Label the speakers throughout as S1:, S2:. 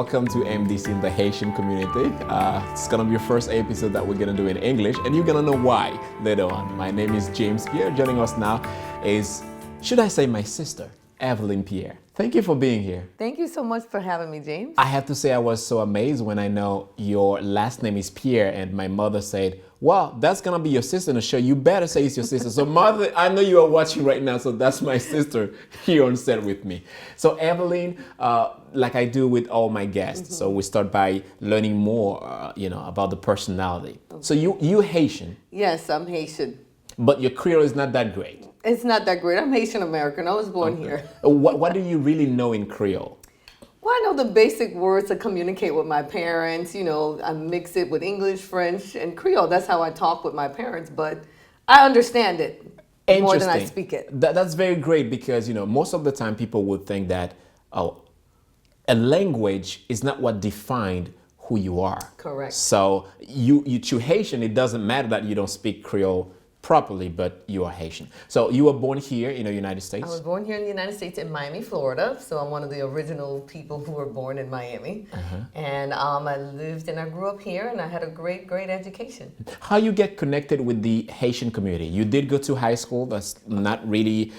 S1: welcome to MDC in the Haitian community. It's gonna be your first episode that we're gonna do in English, and you're gonna know why later on. My name is James Pierre. Joining us now is, should I say, my sister, Eveline Pierre. Thank you for being here.
S2: Thank you so much for having me, James.
S1: I have to say I was so amazed when I know your last name is Pierre, and my mother said, well, that's gonna be your sister in the show. You better say it's your sister. So mother, I know you are watching right now, so that's my sister here on set with me. So Eveline, like I do with all my guests, so we start by learning more, about the personality. Okay. So you Haitian.
S2: Yes, I'm Haitian.
S1: But your Creole is not that great.
S2: It's not that great. I'm Haitian American. I was born here.
S1: What do you really know in Creole?
S2: Well, I know the basic words to communicate with my parents. I mix it with English, French, and Creole. That's how I talk with my parents, but I understand it more than I speak it.
S1: That's very great because, most of the time people would think that, a language is not what defined who you are.
S2: Correct.
S1: So you to Haitian, it doesn't matter that you don't speak Creole properly, but you are Haitian. So you were born here in the United States?
S2: I was born here in the United States in Miami, Florida. So I'm one of the original people who were born in Miami. And I lived and I grew up here and I had a great, great education. How
S1: you get connected with the Haitian community? You did go to high school that's not really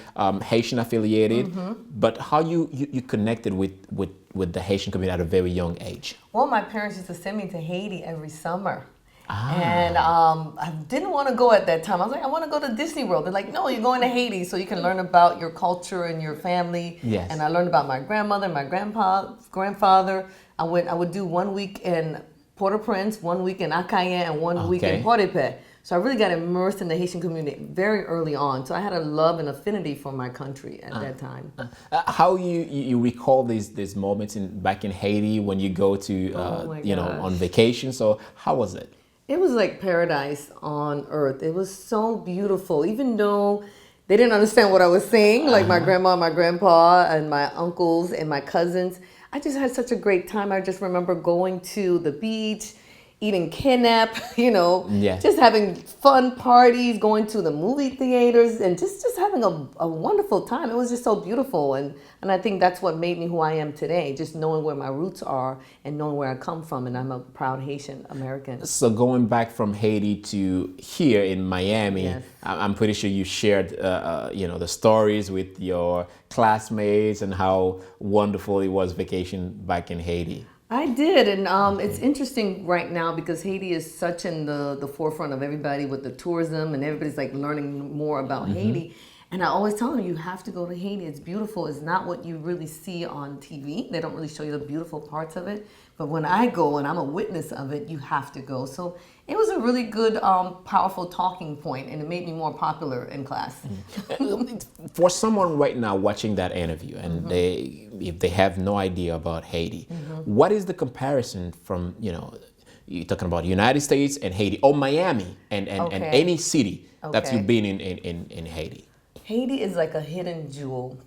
S1: Haitian affiliated, but how you connected with the Haitian community at a very young age?
S2: Well, my parents used to send me to Haiti every summer. And I didn't want to go at that time. I was like, I want to go to Disney World. They're like, no, you're going to Haiti so you can learn about your culture and your family.
S1: Yes.
S2: And I learned about my grandmother, my grandfather. I would do 1 week in Port-au-Prince, 1 week in Akaye, and 1 week in Port-au-Prince. So I really got immersed in the Haitian community very early on. So I had a love and affinity for my country at that time.
S1: How you recall these moments back in Haiti when you go to on vacation? So how was it?
S2: It was like paradise on earth. It was so beautiful, even though they didn't understand what I was saying, like my grandma, my grandpa, and my uncles and my cousins. I just had such a great time. I just remember going to the beach, eating kidnap, just having fun parties, going to the movie theaters, and just having a wonderful time. It was just so beautiful, and I think that's what made me who I am today, just knowing where my roots are and knowing where I come from, and I'm a proud Haitian American.
S1: So going back from Haiti to here in Miami, yes. I'm pretty sure you shared, the stories with your classmates and how wonderful it was vacation back in Haiti.
S2: I did, and it's interesting right now because Haiti is such in the forefront of everybody with the tourism, and everybody's like learning more about Haiti. And I always tell them, you have to go to Haiti. It's beautiful. It's not what you really see on TV. They don't really show you the beautiful parts of it. But when I go and I'm a witness of it, you have to go. So it was a really good, powerful talking point, and it made me more popular in class.
S1: For someone right now watching that interview, and if they have no idea about Haiti, what is the comparison from, you're talking about United States and Haiti, or Miami and any city that you've been in Haiti?
S2: Haiti is like a hidden jewel.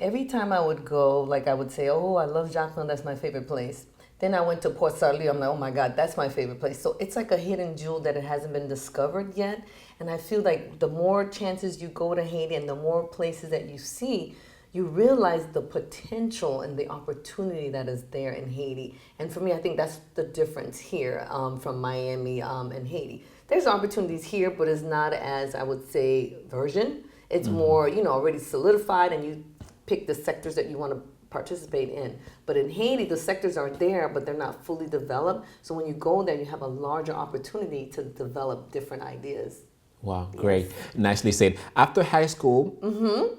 S2: Every time I would go, like I would say, oh, I love Jacqueline, that's my favorite place. Then I went to Port Salut, I'm like, oh my God, that's my favorite place. So it's like a hidden jewel that it hasn't been discovered yet. And I feel like the more chances you go to Haiti and the more places that you see, you realize the potential and the opportunity that is there in Haiti. And for me, I think that's the difference here from Miami and Haiti. There's opportunities here, but it's not as, I would say, version. It's more, already solidified, and you pick the sectors that you want to participate in. But in Haiti, the sectors are there, but they're not fully developed. So when you go there, you have a larger opportunity to develop different ideas.
S1: Wow, great. Yes. Nicely said. After high school,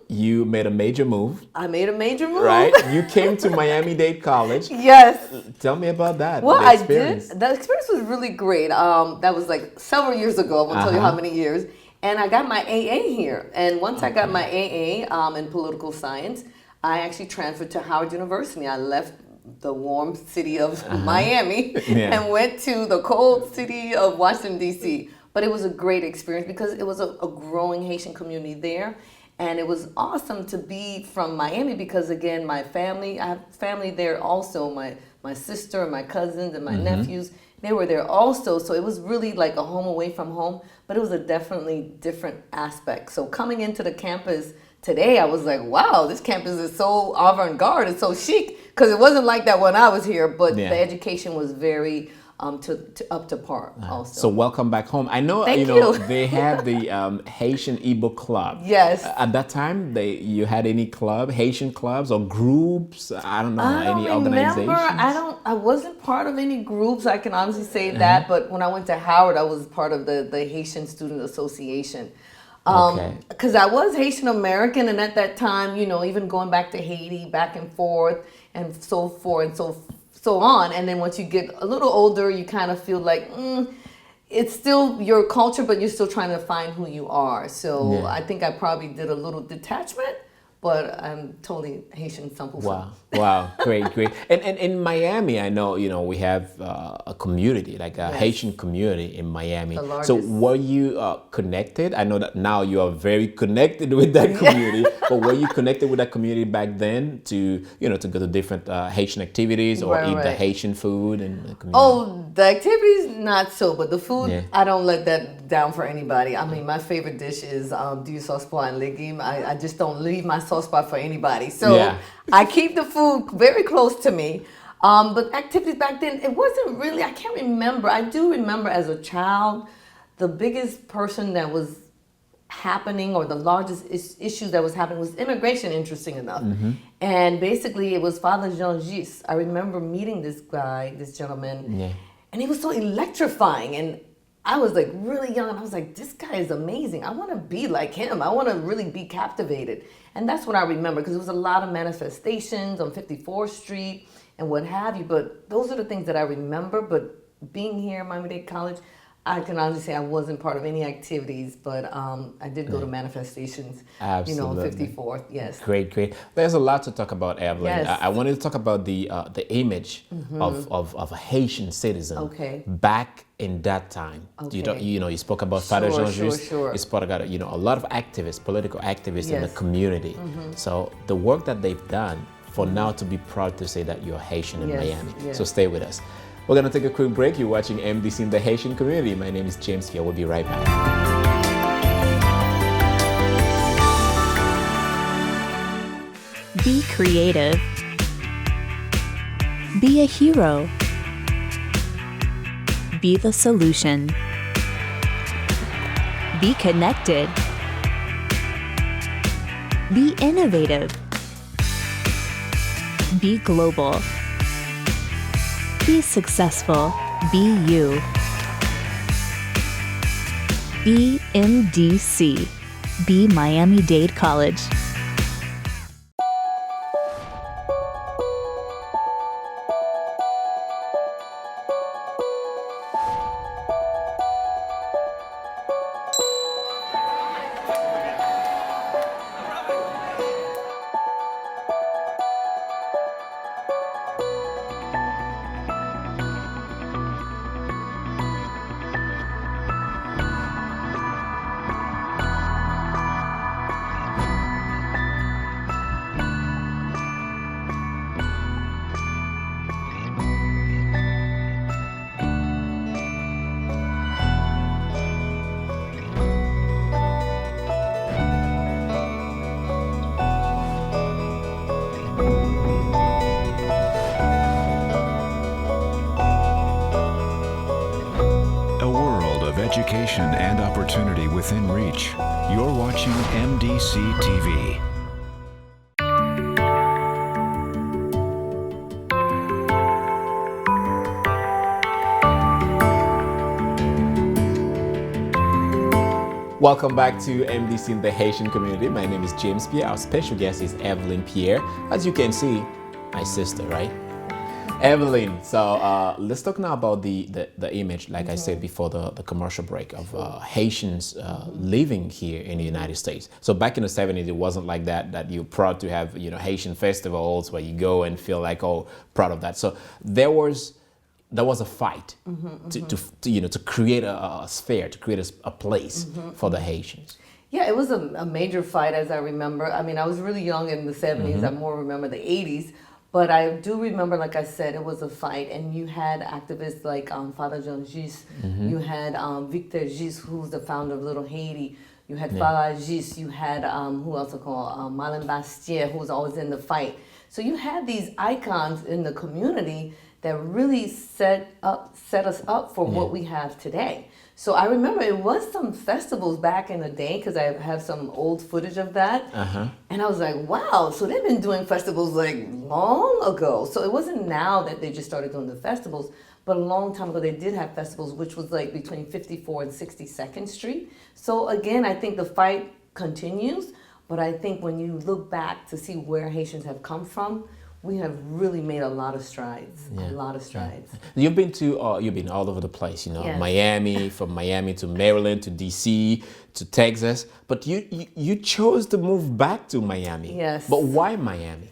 S1: you made a major move.
S2: I made a major move.
S1: Right? You came to Miami-Dade College.
S2: Yes.
S1: Tell me about that.
S2: Well, I did. The experience was really great. That was like several years ago. I won't tell you how many years. And I got my AA here. And once I got my AA in political science, I actually transferred to Howard University. I left the warm city of Miami and went to the cold city of Washington, D.C. But it was a great experience because it was a growing Haitian community there. And it was awesome to be from Miami because, again, I have family there also. My sister and my cousins and my nephews, they were there also. So it was really like a home away from home. But it was a definitely different aspect. So coming into the campus today, I was like, wow, this campus is so avant-garde, it's so chic. because it wasn't like that when I was here, but
S1: Yeah.
S2: the education was very up to par also.
S1: So welcome back home. I know
S2: Thank
S1: you know
S2: you.
S1: they have the Haitian ebook club.
S2: Yes.
S1: At that time, you had any club, Haitian clubs or groups? I don't know,
S2: I don't
S1: any
S2: remember.
S1: organizations.
S2: I wasn't part of any groups. I can honestly say that. But when I went to Howard, I was part of the Haitian Student Association.
S1: Okay.
S2: Because I was Haitian American, and at that time, you know, even going back to Haiti, back and forth, and so forth, and so on. And then once you get a little older, you kind of feel like it's still your culture, but you're still trying to find who you are. So
S1: Yeah.
S2: I think I probably did a little detachment, but I'm totally Haitian 100%.
S1: Wow, wow, great, great. And in Miami, I know, you know, we have a community, like a
S2: Yes.
S1: Haitian community in Miami.
S2: The
S1: So
S2: largest.
S1: were you connected? I know that now you are very connected with that community, but were you connected with that community back then to, you know, to go to different Haitian activities or
S2: Right,
S1: eat the
S2: right.
S1: Haitian food and the community?
S2: Oh, the activities, not so, but the food,
S1: Yeah.
S2: I don't let that down for anybody. I mean, my favorite dish is du sauce pois and légumes. I just don't leave my sauce spot for anybody. So
S1: Yeah.
S2: I keep the food very close to me. But activities back then, it wasn't really, I can't remember. I do remember as a child, the biggest person that was happening, or the largest issue that was happening, was immigration, interesting enough. And basically it was Father Jean Gis. I remember meeting this guy, this gentleman,
S1: Yeah.
S2: and he was so electrifying. And I was like really young, and I was like, this guy is amazing. I want to be like him. I want to really be captivated. And that's what I remember, because there was a lot of manifestations on 54th Street and what have you. But those are the things that I remember. But being here at Miami-Dade College, I can honestly say I wasn't part of any activities, but I did go to manifestations, you know, on
S1: Absolutely.
S2: 54th, yes.
S1: Great, great. There's a lot to talk about, Eveline.
S2: Yes.
S1: I wanted to talk about the image of a Haitian citizen
S2: Okay.
S1: back in that time.
S2: Okay.
S1: You know, you spoke about Father
S2: Sure,
S1: Jean
S2: sure,
S1: Just.
S2: sure.
S1: You spoke about, you know, a lot of activists, political activists in the
S2: Yes.
S1: community. So the work that they've done for now to be proud to say that you're Haitian in
S2: Yes,
S1: Miami.
S2: yes.
S1: So stay with us. We're gonna take a quick break. You're watching MDC in the Haitian community. My name is James Pierre. We'll be right back.
S3: Be creative. Be a hero. Be the solution. Be connected. Be innovative. Be global. Be successful. Be you. Be MDC. Be Miami-Dade College.
S4: A world of education and opportunity within reach. You're watching MDC-TV.
S1: Welcome back to MDC in the Haitian community. My name is James Pierre. Our special guest is Eveline Pierre. As you can see, my sister, right? Eveline, so let's talk now about the image, like I said before the commercial break, of Haitians living here in the United States. So back in the 70s, it wasn't like that you're proud to have, you know, Haitian festivals where you go and feel like, oh, proud of that. So there was a fight to you know, to create a sphere, to create a place for the Haitians.
S2: Yeah, it was a major fight, as I remember. I mean, I was really young in the 70s. I more remember the 80s. But I do remember, like I said, it was a fight. And you had activists like Father Jean Gis. You had Victor Gis, who's the founder of Little Haiti. You had Father Gis. You had, who else I call, Malin Bastier, who was always in the fight. So you had these icons in the community that really set us up for what we have today. So I remember it was some festivals back in the day, because I have some old footage of that. And I was like, wow, so they've been doing festivals like long ago. So it wasn't now that they just started doing the festivals, but a long time ago they did have festivals, which was like between 54 and 62nd Street. So again, I think the fight continues, but I think when you look back to see where Haitians have come from, we have really made a lot of strides. A lot of strides.
S1: You've been all over the place,
S2: Yes.
S1: Miami, from Miami to Maryland to DC to Texas, but you chose to move back to Miami.
S2: Yes.
S1: But why Miami?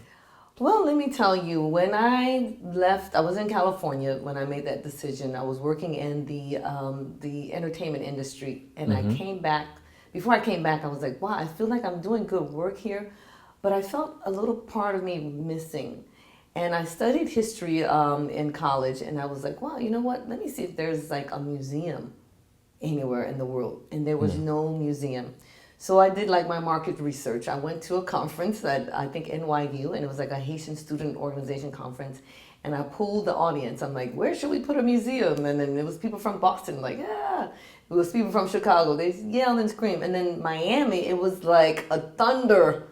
S2: Well, let me tell you, when I left, I was in California when I made that decision. I was working in the entertainment industry, and I came back. Before I came back, I was like, wow, I feel like I'm doing good work here, but I felt a little part of me missing. And I studied history in college, and I was like, wow, you know what? Let me see if there's like a museum anywhere in the world. And there was no museum. So I did like my market research. I went to a conference at, I think, NYU, and it was like a Haitian student organization conference. And I pulled the audience. I'm like, where should we put a museum? And then it was people from Boston, like, yeah. It was people from Chicago. They yelled and screamed. And then Miami, it was like a thunder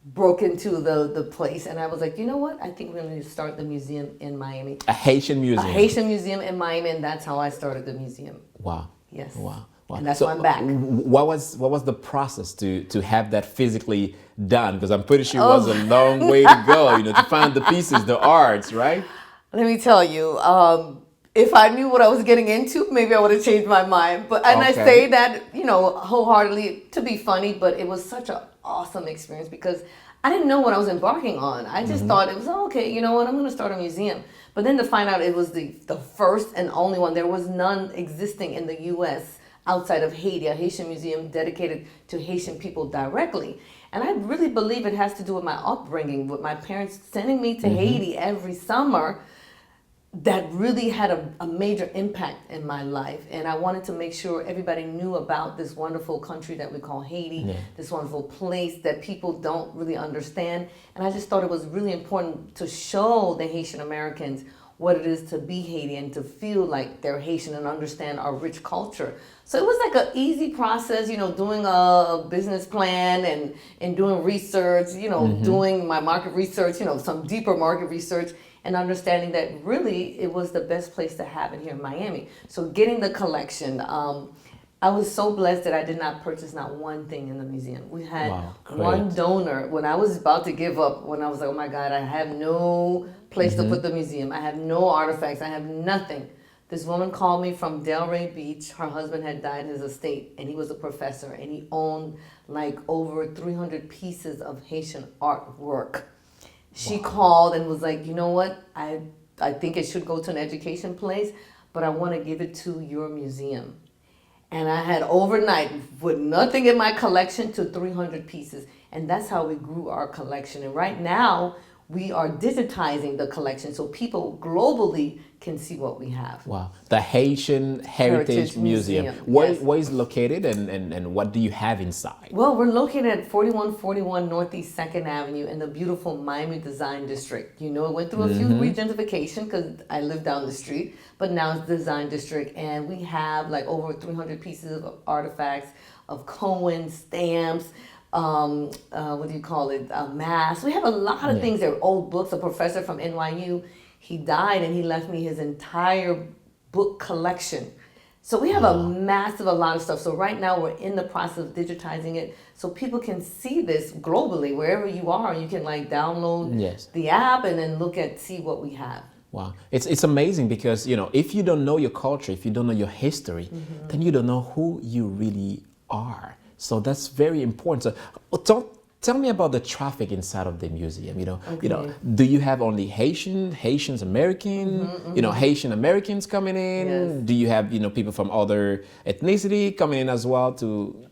S2: broke into the place. And I was like, you know what? I think we're going to start the museum in Miami.
S1: A Haitian museum.
S2: A Haitian museum in Miami, and that's how I started the museum.
S1: Wow.
S2: Yes.
S1: Wow.
S2: And that's why I'm back.
S1: What was the process to have that physically done? Because I'm pretty sure it was a long way to go, to find the pieces, the arts, right?
S2: Let me tell you, if I knew what I was getting into, maybe I would have changed my mind. I say that, wholeheartedly to be funny, but it was such an awesome experience because I didn't know what I was embarking on. I just thought it was, okay, you know what, I'm going to start a museum. But then to find out it was the first and only one. There was none existing in the U.S. outside of Haiti, a Haitian museum dedicated to Haitian people directly. And I really believe it has to do with my upbringing, with my parents sending me to Haiti every summer. That really had a major impact in my life. And I wanted to make sure everybody knew about this wonderful country that we call Haiti, this wonderful place that people don't really understand. And I just thought it was really important to show the Haitian Americans what it is to be Haitian, to feel like they're Haitian and understand our rich culture. So it was like an easy process, doing a business plan and doing research, doing my market research, some deeper market research, and understanding that really it was the best place to have it here in Miami. So getting the collection, I was so blessed that I did not purchase not one thing in the museum. We had one donor. When I was about to give up, when I was like, oh my God, I have no place to put the museum. I have no artifacts. I have nothing. This woman called me from Delray Beach. Her husband had died in his estate, and he was a professor, and he owned like over 300 pieces of Haitian artwork. She called and was like, you know what? I think it should go to an education place, but I want to give it to your museum. And I had overnight, with nothing in my collection, to 300 pieces. And that's how we grew our collection. And right now, we are digitizing the collection so people globally can see what we have.
S1: Wow. The Haitian Heritage Museum.
S2: Yes.
S1: Where is it located and what do you have inside?
S2: Well, we're located at 4141 Northeast 2nd Avenue in the beautiful Miami Design District. It went through a few regentrification because I live down the street, but now it's Design District. And we have like over 300 pieces of artifacts of Cohen stamps, masks. We have a lot of things. There are old books. A professor from NYU, he died and he left me his entire book collection. So we have a lot of stuff. So right now we're in the process of digitizing it so people can see this globally. Wherever you are, you can like download the app and then see what we have.
S1: Wow. It's amazing because, if you don't know your culture, if you don't know your history, then you don't know who you really are. So that's very important. So tell me about the traffic inside of the museum. Do you have only Haitians American, Haitian Americans coming in?
S2: Yes.
S1: Do you have, people from other ethnicity coming in as well to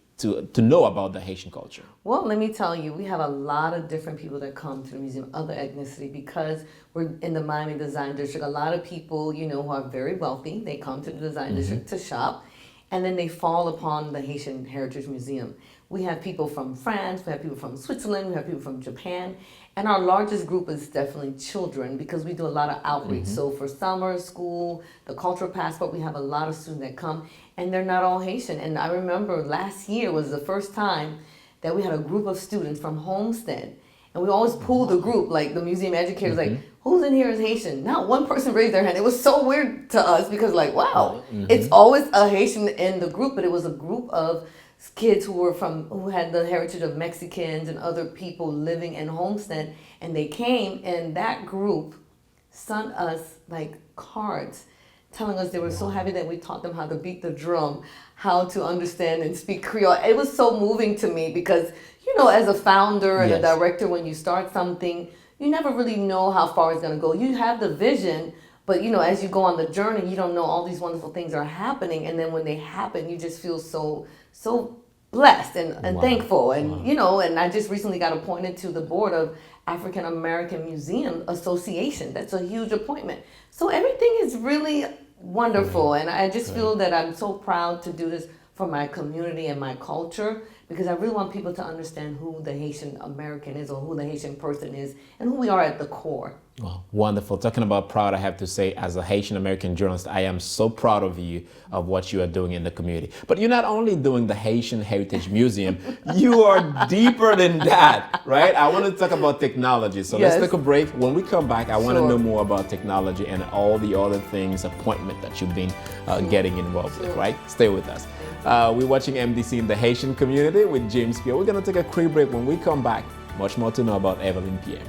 S1: know about the Haitian culture?
S2: Well, let me tell you, we have a lot of different people that come to the museum, other ethnicity, because we're in the Miami Design District. A lot of people, who are very wealthy, they come to the Design District to shop. and then they fall upon the Haitian Heritage Museum. We have people from France, we have people from Switzerland, we have people from Japan, and our largest group is definitely children because we do a lot of outreach. So for summer, school, the cultural passport, we have a lot of students that come, and they're not all Haitian. And I remember last year was the first time that we had a group of students from Homestead. And we always pool the group, like the museum educators, like, who's in here is Haitian? Not one person raised their hand. It was so weird to us because like, wow, it's always a Haitian in the group, but it was a group of kids who had the heritage of Mexicans and other people living in Homestead. And they came, and that group sent us like cards telling us they were so happy that we taught them how to beat the drum, how to understand and speak Creole. It was so moving to me because, you know, as a founder and a director, when you start something, you never really know how far it's going to go. You have the vision, but, you know, as you go on the journey, you don't know all these wonderful things are happening. And then when they happen, you just feel so blessed and thankful. And, you know, and I just recently got appointed to the board of African American Museum Association. That's a huge appointment. So everything is really wonderful. And I just feel that I'm so proud to do this for my community and my culture, because I really want people to understand who the Haitian American is or who the Haitian person is and who we are at the core.
S1: Well, wonderful. Talking about proud, I have to say, as a Haitian American journalist, I am so proud of you, of what you are doing in the community. But you're not only doing the Haitian Heritage Museum, you are deeper than that, right? I want to talk about technology. So let's take a break. When we come back, I want to know more about technology and all the other things, appointment that you've been getting involved with, right? Stay with us. We're watching MDC in the Haitian community with James Pierre. We're going to take a quick break. When we come back, much more to know about Eveline Pierre.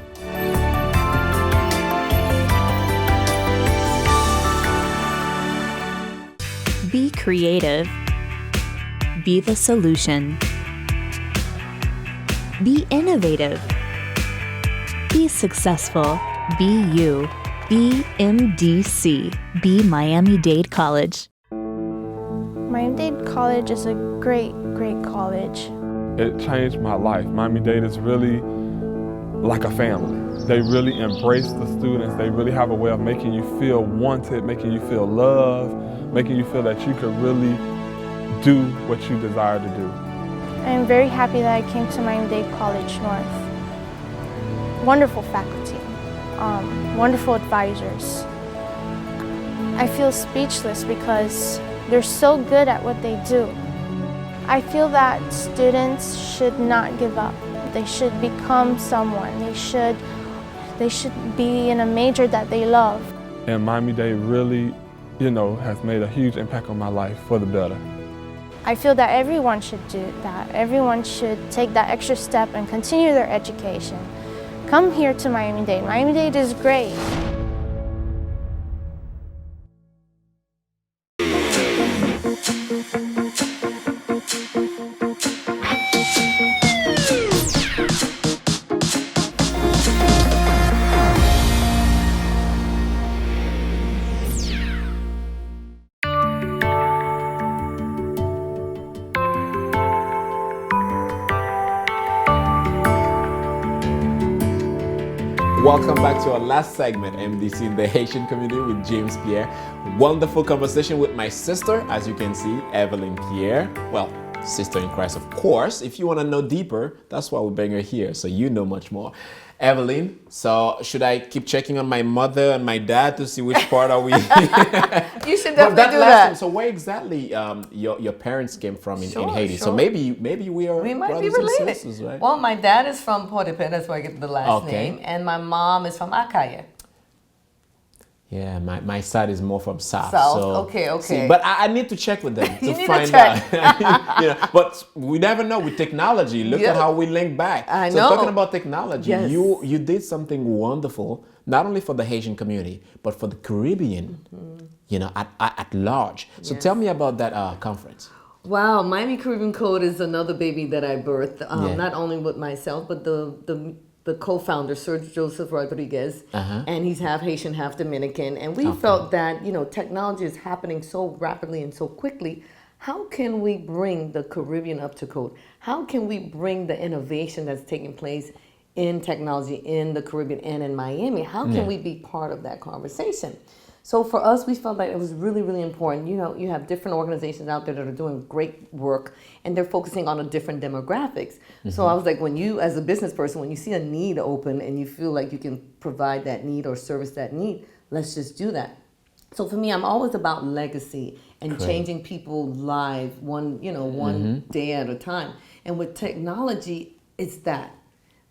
S3: Be creative. Be the solution. Be innovative. Be successful. Be you. Be MDC. Be Miami-Dade College.
S5: Miami-Dade College is a great college.
S6: It changed my life. Miami-Dade is really like a family. They really embrace the students. They really have a way of making you feel wanted, making you feel loved, making you feel that you could really do what you desire to do.
S5: I am very happy that I came to Miami-Dade College North. Wonderful faculty, wonderful advisors. I feel speechless because they're so good at what they do. I feel that students should not give up. They should become someone. They should be in a major that they love.
S6: And Miami-Dade really, you know, has made a huge impact on my life for the better.
S5: I feel that everyone should do that. Everyone should take that extra step and continue their education. Come here to Miami-Dade. Miami-Dade is great.
S1: Welcome back to our last segment, MDC in the Haitian community with James Pierre. Wonderful conversation with my sister, as you can see, Eveline Pierre. Well, sister in Christ, of course. If you want to know deeper, that's why we bring her here, so you know much more. Eveline, so should I keep checking on my mother and my dad to see which part are we?
S2: You should definitely do that.
S1: So where exactly your parents came from in Haiti?
S2: Sure.
S1: So maybe we
S2: might be related.
S1: Sisters, right?
S2: Well, my dad is from Port-au-Prince, that's where I get the last name, and my mom is from Akaye.
S1: Yeah, my side is more from South.
S2: So, okay.
S1: See, but I need to check with them
S2: You
S1: to
S2: need
S1: find
S2: to check.
S1: out. You know, but we never know with technology. Look at how we link back.
S2: I
S1: so
S2: know.
S1: talking about technology, you did something wonderful, not only for the Haitian community, but for the Caribbean, you know, at large. So tell me about that conference.
S2: Wow, Miami Caribbean Code is another baby that I birthed, not only with myself, but the co-founder, Sir Joseph Rodriguez, and he's half Haitian, half Dominican. And we felt that, you know, technology is happening so rapidly and so quickly. How can we bring the Caribbean up to code? How can we bring the innovation that's taking place in technology in the Caribbean and in Miami? How can we be part of that conversation? So for us, we felt like it was really, really important. You know, you have different organizations out there that are doing great work, and they're focusing on a different demographics. So I was like, when you, as a business person, when you see a need open and you feel like you can provide that need or service that need, let's just do that. So for me, I'm always about legacy and changing people's lives one day at a time. And with technology, it's that.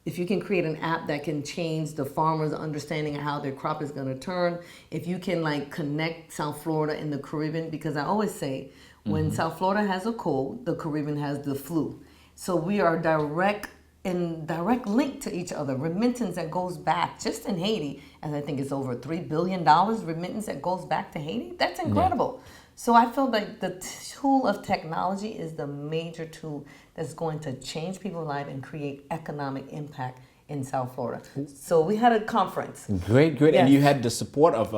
S2: If you can create an app that can change the farmer's understanding of how their crop is going to turn, if you can like connect South Florida and the Caribbean, because I always say when South Florida has a cold, the Caribbean has the flu. So we are direct link to each other. Remittance that goes back just in Haiti, and I think it's over $3 billion remittance that goes back to Haiti. That's incredible. Yeah. So I feel like the tool of technology is the major tool that's going to change people's lives and create economic impact in South Florida. So we had a conference.
S1: Great. Yes. And you had the support of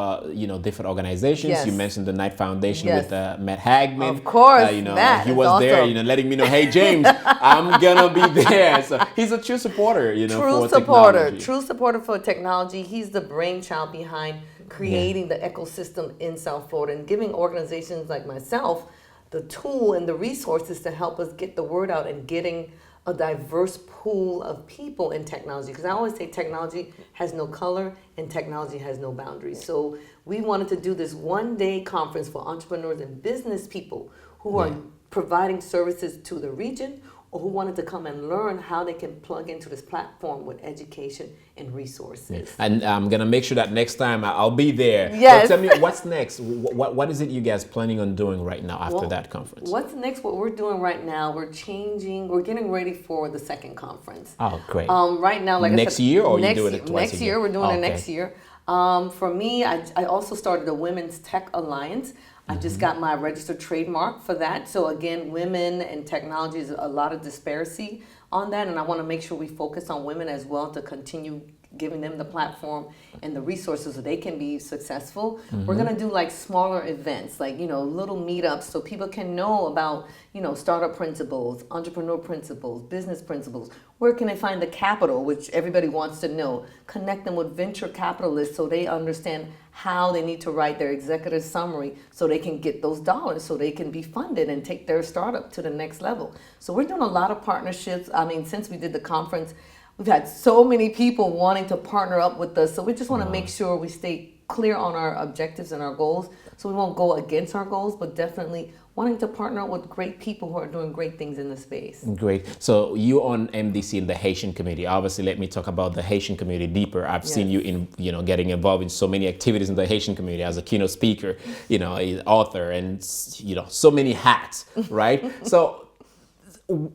S1: different organizations.
S2: Yes.
S1: You mentioned the Knight Foundation with Matt Hagman.
S2: Of course,
S1: Matt, he was awesome. There, letting me know, hey James, I'm gonna be there. So he's a true supporter, for technology.
S2: True supporter for technology. He's the brainchild behind creating the ecosystem in South Florida and giving organizations like myself the tool and the resources to help us get the word out and getting a diverse pool of people in technology. Because I always say technology has no color and technology has no boundaries. So we wanted to do this one-day conference for entrepreneurs and business people who are providing services to the region or who wanted to come and learn how they can plug into this platform with education and resources.
S1: Yeah. And I'm going to make sure that next time I'll be there.
S2: Yes.
S1: But tell me, what's next? What is it you guys planning on doing right now after that conference?
S2: What's next? What we're doing right now, we're getting ready for the second conference.
S1: Oh, great.
S2: Right now, like
S1: next
S2: I said,
S1: year or
S2: next,
S1: you doing it twice
S2: next year? We're doing it next year. For me, I also started the Women's Tech Alliance. I just got my registered trademark for that. So again, women and technology is a lot of disparity on that. And I want to make sure we focus on women as well to continue giving them the platform and the resources so they can be successful. We're going to do like smaller events, like, little meetups so people can know about, startup principles, entrepreneur principles, business principles. Where can they find the capital, which everybody wants to know? Connect them with venture capitalists so they understand how they need to write their executive summary so they can get those dollars so they can be funded and take their startup to the next level. So we're doing a lot of partnerships. I mean, since we did the conference, we've had so many people wanting to partner up with us. So we just want to make sure we stay clear on our objectives and our goals. So we won't go against our goals, but definitely wanting to partner with great people who are doing great things in the space.
S1: Great. So you on MDC in the Haitian community. Obviously, let me talk about the Haitian community deeper. I've seen you in, getting involved in so many activities in the Haitian community as a keynote speaker, an author, and so many hats, right? So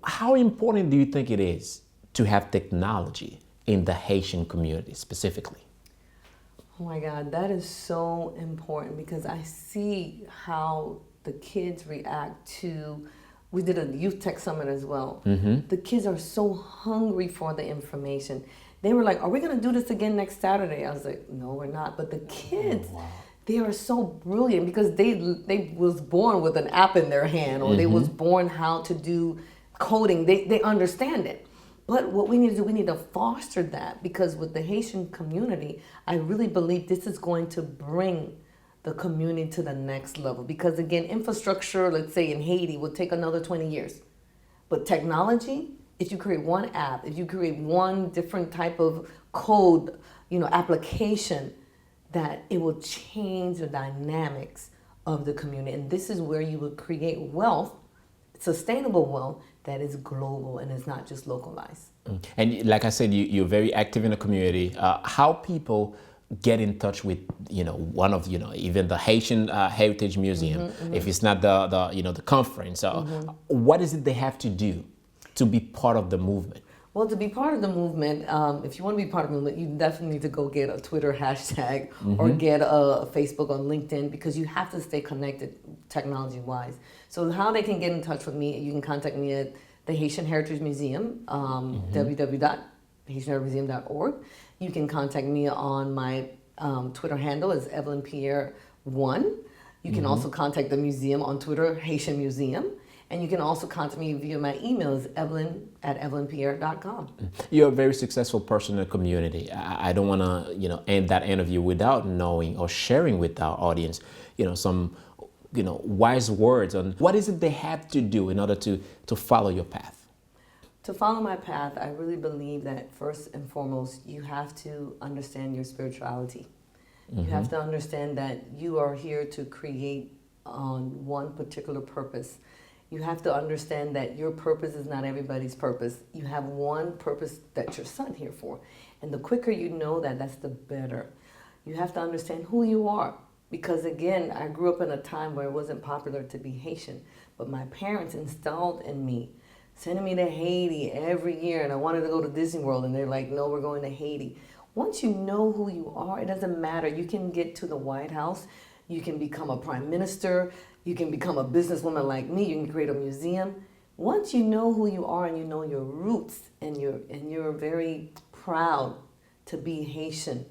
S1: how important do you think it is to have technology in the Haitian community specifically?
S2: Oh my God, that is so important because I see how the kids react to, we did a youth tech summit as well. The kids are so hungry for the information. They were like, are we gonna do this again next Saturday? I was like, no, we're not. But the kids, they are so brilliant because they was born with an app in their hand or they was born how to do coding. They understand it. But what we need to do, we need to foster that because with the Haitian community, I really believe this is going to bring the community to the next level. Because again, infrastructure, let's say in Haiti, will take another 20 years. But technology, if you create one app, if you create one different type of code, application, that it will change the dynamics of the community. And this is where you will create wealth, sustainable wealth, that is global and is not just localized.
S1: And like I said, you're very active in the community. How people get in touch with, one of, even the Haitian Heritage Museum, if it's not the conference, what is it they have to do to be part of the movement?
S2: Well, to be part of the movement, if you want to be part of the movement, you definitely need to go get a Twitter hashtag or get a Facebook or LinkedIn because you have to stay connected technology-wise. So how they can get in touch with me, you can contact me at the Haitian Heritage Museum, www.haitianheritagemuseum.org. You can contact me on my Twitter handle is Eveline Pierre 1. You can also contact the museum on Twitter, Haitian Museum. And you can also contact me via my email, is eveline@evelinepierre.com.
S1: You're a very successful person in the community. I don't want to, end that interview without knowing or sharing with our audience, some, wise words on what is it they have to do in order to follow your path.
S2: To follow my path, I really believe that first and foremost, you have to understand your spirituality. You have to understand that you are here to create on one particular purpose. You have to understand that your purpose is not everybody's purpose. You have one purpose that you're sent here for. And the quicker you know that, that's the better. You have to understand who you are. Because again, I grew up in a time where it wasn't popular to be Haitian. But my parents installed in me, sending me to Haiti every year. And I wanted to go to Disney World. And they're like, no, we're going to Haiti. Once you know who you are, it doesn't matter. You can get to the White House. You can become a prime minister. You can become a businesswoman like me. You can create a museum. Once you know who you are and you know your roots and you're very proud to be Haitian,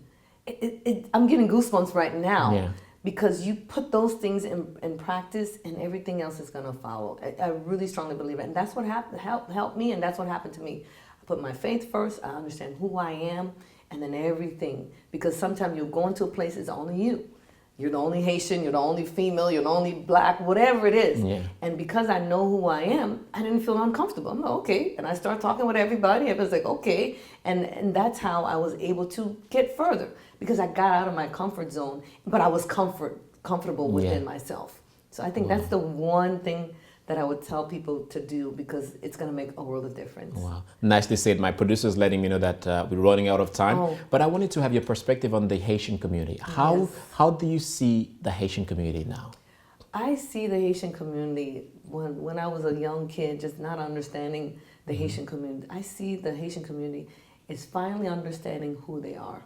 S2: I'm getting goosebumps right now because you put those things in practice and everything else is going to follow. I really strongly believe it. And that's what helped me, and that's what happened to me. I put my faith first. I understand who I am, and then everything. Because sometimes you go into a place, it's only you. You're the only Haitian, you're the only female, you're the only black, whatever it is. Yeah. And because I know who I am, I didn't feel uncomfortable. I'm like, okay. And I start talking with everybody. Everybody's like, okay. And that's how I was able to get further. Because I got out of my comfort zone, but I was comfortable within myself. So I think that's the one thing that I would tell people to do, because it's going to make a world of difference.
S1: Wow. Nicely said. My producer's letting me know that we're running out of time. But I wanted to have your perspective on the Haitian community. How do you see the Haitian community now?
S2: I see the Haitian community, when I was a young kid, just not understanding the Haitian community. I see the Haitian community is finally understanding who they are.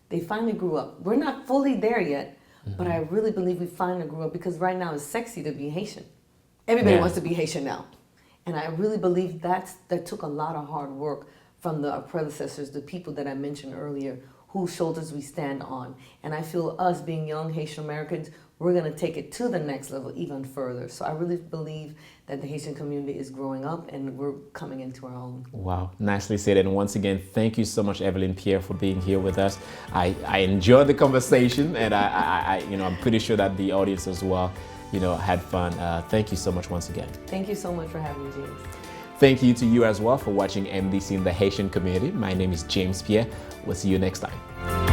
S2: They finally grew up. We're not fully there yet, but I really believe we finally grew up, because right now it's sexy to be Haitian. Everybody wants to be Haitian now. And I really believe that took a lot of hard work from our predecessors, the people that I mentioned earlier, whose shoulders we stand on. And I feel us being young Haitian Americans, we're going to take it to the next level even further. So I really believe that the Haitian community is growing up and we're coming into our own.
S1: Wow, nicely said. And once again, thank you so much, Eveline Pierre, for being here with us. I enjoyed the conversation, and I'm pretty sure that the audience as well had fun. Thank you so much once again.
S2: Thank you so much for having me, James.
S1: Thank you to you as well for watching MDC in the Haitian community. My name is James Pierre. We'll see you next time.